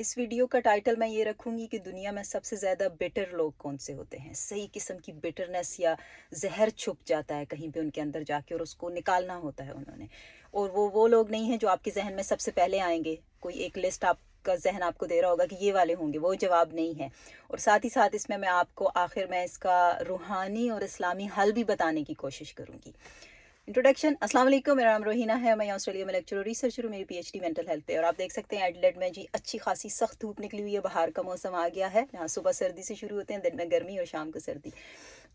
इस वीडियो का टाइटल मैं ये रखूंगी कि दुनिया में सबसे ज़्यादा बिटर लोग कौन से होते हैं। सही किस्म की बिटरनेस या जहर छुप जाता है कहीं पे उनके अंदर जाके और उसको निकालना होता है उन्होंने। और वो लोग नहीं हैं जो आपके जहन में सबसे पहले आएंगे। कोई एक लिस्ट आपका जहन आपको दे रहा होगा कि ये वाले होंगे, वो जवाब नहीं है। और साथ ही साथ इसमें मैं आपको आखिर में इसका रूहानी और इस्लामी हल भी बताने की कोशिश करूँगी। इंट्रोडक्शन। अस्सलाम वालेकुम, मेरा नाम रोहिना है। मैं ऑस्ट्रेलिया में लेक्चर और रिसर्चर हूँ। मेरी पीएचडी मेंटल हेल्थ पे। और आप देख सकते हैं एडिलेड में जी अच्छी खासी सख्त धूप निकली हुई है। बाहर का मौसम आ गया है। यहाँ सुबह सर्दी से शुरू होते हैं, दिन में गर्मी और शाम को सर्दी।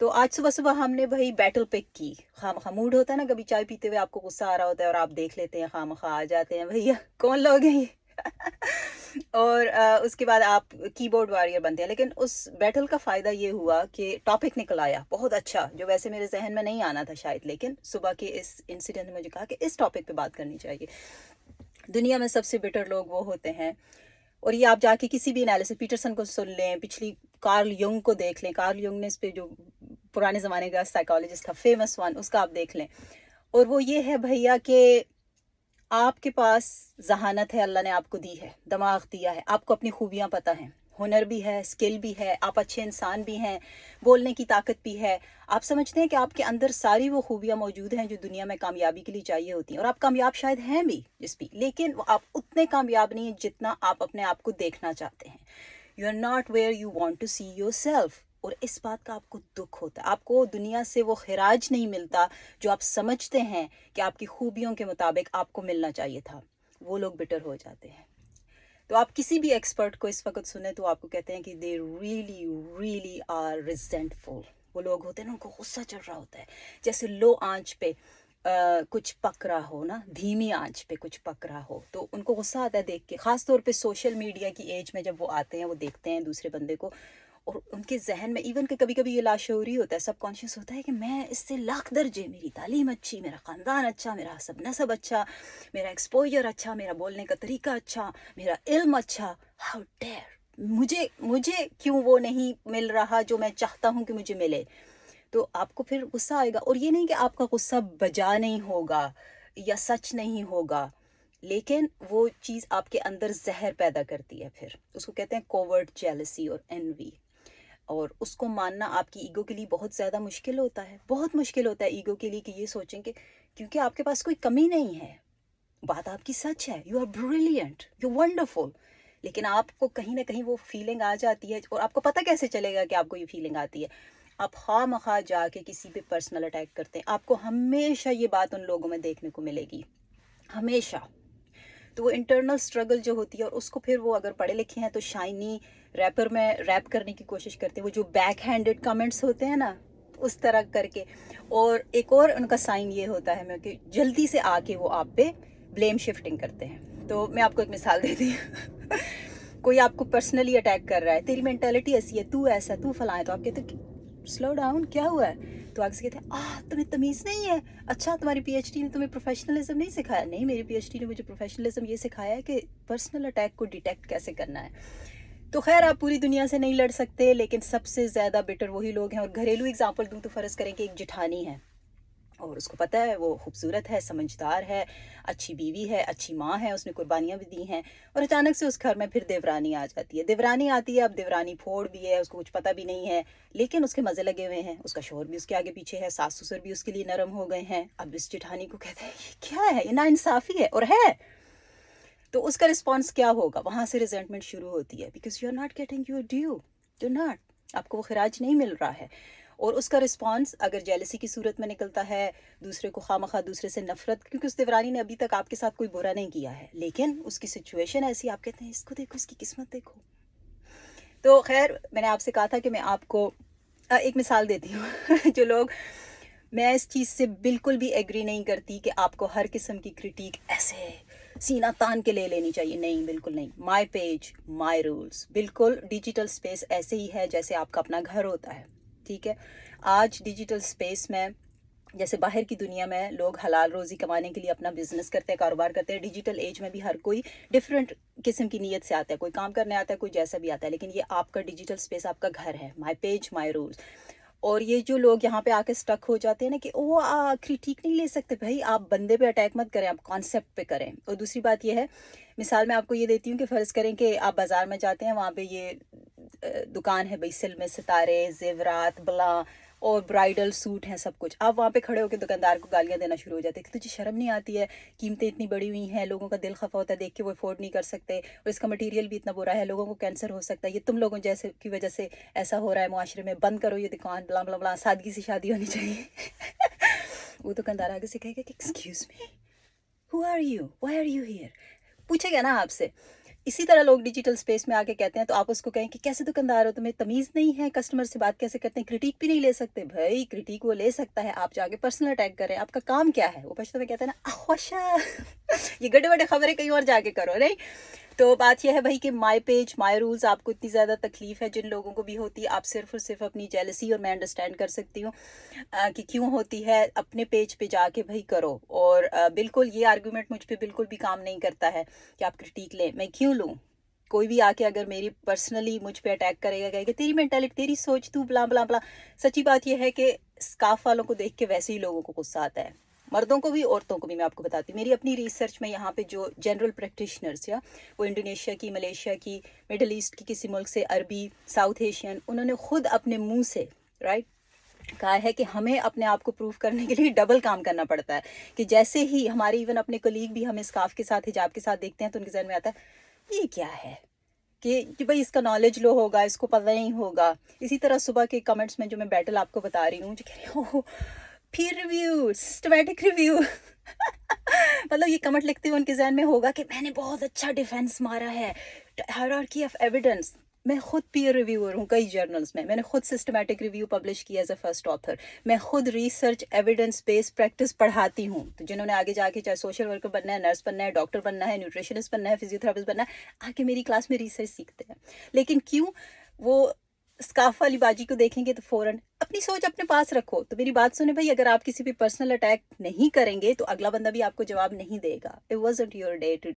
तो आज सुबह सुबह हमने भाई बैटल पिक की। खामखा मूड होता है ना, कभी चाय पीते हुए आपको गुस्सा आ रहा होता है और आप देख लेते हैं, खामखा आ जाते हैं भैया कौन लोग हैं ये और उसके बाद आप कीबोर्ड वॉरियर बनते हैं। लेकिन उस बैटल का फ़ायदा ये हुआ कि टॉपिक निकल आया बहुत अच्छा, जो वैसे मेरे जहन में नहीं आना था शायद, लेकिन सुबह के इस इंसिडेंट ने मुझे कहा कि इस टॉपिक पे बात करनी चाहिए। दुनिया में सबसे बिटर लोग वो होते हैं, और ये आप जाके किसी भी एनालिसिस, पीटरसन को सुन लें, पिछली कार्ल युंग को देख लें। कार्ल युंग ने इस पे, जो पुराने ज़माने का साइकोलॉजिस्ट था, फेमस वन, उसका आप देख लें। और वो ये है भैया कि आपके पास ज़हानत है, अल्लाह ने आपको दी है, दिमाग दिया है, आपको अपनी खूबियाँ पता हैं, हुनर भी है, स्किल भी है, आप अच्छे इंसान भी हैं, बोलने की ताकत भी है। आप समझते हैं कि आपके अंदर सारी वो खूबियाँ मौजूद हैं जो दुनिया में कामयाबी के लिए चाहिए होती हैं। और आप कामयाब शायद हैं भी जिस भी, लेकिन वो आप उतने कामयाब नहीं हैं जितना आप अपने आप को देखना चाहते हैं। You are not where you want to see yourself. और इस बात का आपको दुख होता है। आपको दुनिया से वो खिराज नहीं मिलता जो आप समझते हैं कि आपकी खूबियों के मुताबिक आपको मिलना चाहिए था। वो लोग बिटर हो जाते हैं। तो आप किसी भी एक्सपर्ट को इस वक्त सुने तो आपको कहते हैं कि they really really are resentful. वो लोग होते हैं ना, उनको गुस्सा चढ़ रहा होता है, जैसे लो आंच पे कुछ पक रहा हो ना, धीमी आंच पे कुछ पक रहा हो, तो उनको गुस्सा आता है देख के। ख़ास तौर पे सोशल मीडिया की एज में जब वो आते हैं, वो देखते हैं दूसरे बंदे को, और उनके जहन में इवन के कभी कभी ये लाशऊरी होता है, सबकॉन्शियस होता है कि मैं इससे लाख दर्जे, मेरी तालीम अच्छी, मेरा ख़ानदान अच्छा, मेरा सब नसब अच्छा, मेरा एक्सपोजर अच्छा, मेरा बोलने का तरीका अच्छा, मेरा इल्म अच्छा, हाउ डेयर मुझे मुझे क्यों वो नहीं मिल रहा जो मैं चाहता हूँ कि मुझे मिले। तो आपको फिर गुस्सा आएगा। और ये नहीं कि आपका गुस्सा बजा नहीं होगा या सच नहीं होगा, लेकिन वो चीज़ आपके अंदर जहर पैदा करती है। फिर उसको कहते हैं कोवर्ट जेलसी और एनवी। और उसको मानना आपकी ईगो के लिए बहुत ज़्यादा मुश्किल होता है, बहुत मुश्किल होता है ईगो के लिए कि ये सोचें कि क्योंकि आपके पास कोई कमी नहीं है, बात आपकी सच है, you are brilliant, you wonderful, लेकिन आपको कहीं ना कहीं वो फीलिंग आ जाती है। और आपको पता कैसे चलेगा कि आपको ये फीलिंग आती है? आप खामखा जाके किसी पे पर्सनल अटैक करते हैं। आपको हमेशा ये बात उन लोगों में देखने को मिलेगी, हमेशा। तो वो इंटरनल स्ट्रगल जो होती है, और उसको फिर वो अगर पढ़े लिखे हैं तो शाइनी रैपर में रैप करने की कोशिश करते हैं, वो जो बैक हैंडेड कमेंट्स होते हैं ना, उस तरह करके। और एक और उनका साइन ये होता है मैं कि जल्दी से आके वो आप पे ब्लेम शिफ्टिंग करते हैं। तो मैं आपको एक मिसाल देती हूँ कोई आपको पर्सनली अटैक कर रहा है, तेरी मेंटालिटी ऐसी है, तू ऐसा, तू फलां है, तो आप कहते स्लो डाउन, क्या हुआ है? तो आगे से कहते हैं तुम्हें तमीज़ नहीं है। अच्छा, तुम्हारी पीएचडी ने तुम्हें प्रोफेशनलिज्म नहीं सिखाया? नहीं, मेरी पीएचडी ने मुझे प्रोफेशनलिज्म ये सिखाया है कि पर्सनल अटैक को डिटेक्ट कैसे करना है। तो खैर, आप पूरी दुनिया से नहीं लड़ सकते, लेकिन सबसे ज़्यादा बेटर वही लोग हैं। और घरेलू एग्जांपल दूँ तो फ़र्ज़ करें कि एक जिठानी है, और उसको पता है वो खूबसूरत है, समझदार है, अच्छी बीवी है, अच्छी माँ है, उसने कुर्बानियाँ भी दी हैं। और अचानक से उस घर में फिर देवरानी आ जाती है। देवरानी आती है, अब देवरानी फोड़ भी है, उसको कुछ पता भी नहीं है, लेकिन उसके मज़े लगे हुए हैं। उसका शौहर भी उसके आगे पीछे है, सास ससुर भी उसके लिए नरम हो गए हैं। अब इस जेठानी को कहते हैं ये क्या है, ये नाइंसाफ़ी है, और है। तो उसका रिस्पॉन्स क्या होगा? वहाँ से रिजेंटमेंट शुरू होती है, because you are not getting your due, you not, आपको वो खराज नहीं मिल रहा है। और उसका रिस्पॉन्स अगर जेलसी की सूरत में निकलता है, दूसरे को खामखा, दूसरे से नफरत, क्योंकि उस देवरानी ने अभी तक आपके साथ कोई बुरा नहीं किया है, लेकिन उसकी सिचुएशन ऐसी, आप कहते हैं इसको देखो, इसकी किस्मत देखो। तो खैर, मैंने आपसे कहा था कि मैं आपको एक मिसाल देती हूँ जो लोग, मैं इस चीज़ से बिल्कुल भी एग्री नहीं करती कि आपको हर किस्म की क्रिटिक ऐसे सीना तान के ले लेनी चाहिए। नहीं, बिल्कुल नहीं। My page my rules. बिल्कुल डिजिटल स्पेस ऐसे ही है जैसे आपका अपना घर होता है, ठीक है? आज डिजिटल स्पेस में, जैसे बाहर की दुनिया में लोग हलाल रोज़ी कमाने के लिए अपना बिजनेस करते हैं, कारोबार करते हैं, डिजिटल एज में भी हर कोई डिफरेंट किस्म की नीयत से आता है। कोई काम करने आता है, कोई जैसा भी आता है, लेकिन ये आपका डिजिटल स्पेस आपका घर है। My page my rules. اور یہ جو لوگ یہاں پہ آ کے اسٹک ہو جاتے ہیں نا کہ وہ کریٹیک نہیں لے سکتے، بھائی آپ بندے پہ اٹیک مت کریں، آپ کانسیپٹ پہ کریں. اور دوسری بات یہ ہے، مثال میں آپ کو یہ دیتی ہوں کہ فرض کریں کہ آپ بازار میں جاتے ہیں، وہاں پہ یہ دکان ہے بھائی سلمے ستارے زیورات بلا اور برائڈل سوٹ ہیں سب کچھ. آپ وہاں پہ کھڑے ہو کے دکاندار کو گالیاں دینا شروع ہو جاتے ہیں کہ تجھے شرم نہیں آتی ہے، قیمتیں اتنی بڑی ہوئی ہیں، لوگوں کا دل خفا ہوتا ہے دیکھ کے، وہ افورڈ نہیں کر سکتے، اور اس کا مٹیریل بھی اتنا برا ہے، لوگوں کو کینسر ہو سکتا ہے، یہ تم لوگوں جیسے کی وجہ سے ایسا ہو رہا ہے معاشرے میں، بند کرو یہ دکان، بلا بلا بلا، سادگی سے شادی ہونی چاہیے. وہ دکاندار آگے سے کہے گا کہ excuse me, who are you, why are you here, پوچھے گا نا آپ سے. اسی طرح لوگ ڈیجیٹل اسپیس میں آ کے کہتے ہیں تو آپ اس کو کہیں کہ کیسے دکاندار ہو، تمہیں تمیز نہیں ہے، کسٹمر سے بات کیسے کرتے ہیں، کریٹیک بھی نہیں لے سکتے. بھائی کریٹیک وہ لے سکتا ہے، آپ جا کے پرسنل اٹیک کریں، آپ کا کام کیا ہے. وہ پشتو میں کہتے ہیں نا خوشا یہ گڈے وڈے خبریں کہیں اور جا کے کرو نہیں. تو بات یہ ہے بھائی کہ مائی پیج مائی رولز، آپ کو اتنی زیادہ تکلیف ہے جن لوگوں کو بھی ہوتی ہے، آپ صرف اور صرف اپنی جیلسی، اور میں انڈرسٹینڈ کر سکتی ہوں کہ کیوں ہوتی ہے، اپنے پیج پہ جا کے بھائی کرو. اور بالکل یہ آرگومنٹ مجھ پہ بالکل بھی کام نہیں کرتا ہے کہ آپ کرٹیک لیں. میں کیوں لوں؟ کوئی بھی آ کے اگر میری پرسنلی مجھ پہ اٹیک کرے گا، کہے گا تیری مینٹلٹی، تیری سوچ، تو بلا بلا بلا. سچی بات یہ ہے کہ اسکارف والوں کو دیکھ کے ویسے ہی لوگوں کو غصہ آتا ہے، مردوں کو بھی عورتوں کو بھی. میں آپ کو بتاتی ہوں میری اپنی ریسرچ میں، یہاں پہ جو جنرل پریکٹیشنرز یا وہ انڈونیشیا کی، ملیشیا کی، مڈل ایسٹ کی کسی ملک سے، عربی، ساؤتھ ایشین، انہوں نے خود اپنے منہ سے کہا ہے کہ ہمیں اپنے آپ کو پروف کرنے کے لیے ڈبل کام کرنا پڑتا ہے. کہ جیسے ہی ہمارے ایون اپنے کولیگ بھی ہمیں اسکارف کے ساتھ، حجاب کے ساتھ دیکھتے ہیں تو ان کے ذہن میں آتا ہے یہ کیا ہے، کہ بھائی اس کا نالج لو ہوگا، اس کو پتہ نہیں ہوگا. اسی طرح صبح کے کمنٹس میں جو میں بیٹل آپ کو بتا رہی ہوں، جو کہہ رہے ہو پیر ریویو، سسٹمیٹک ریویو مطلب یہ کمنٹ لکھتے ہوئے ان کے ذہن میں ہوگا کہ میں نے بہت اچھا ڈیفینس مارا ہے، ہائرارکی آف ایویڈنس. میں خود پیئر ریویور ہوں کئی جرنلز میں نے خود سسٹمیٹک ریویو پبلش کیا ایز اے فرسٹ آتھر. میں خود ریسرچ ایویڈنس بیس پریکٹس پڑھاتی ہوں. تو جنہوں نے آگے جا کے چاہے سوشل ورکر بننا ہے، نرس بننا ہے، ڈاکٹر بننا ہے، نیوٹریشنسٹ بننا ہے، فزیوتھراپسٹ بننا ہے، آ کے میری کلاس میں ریسرچ سیکھتے ہیں. لیکن کیوں وہ اسکارف والی باجی کو دیکھیں گے تو فوراً اپنی سوچ اپنے پاس رکھو. تو میری بات سنیں بھائی، اگر آپ کسی بھی پرسنل اٹیک نہیں کریں گے تو اگلا بندہ بھی آپ کو جواب نہیں دے گا. It wasn't your day to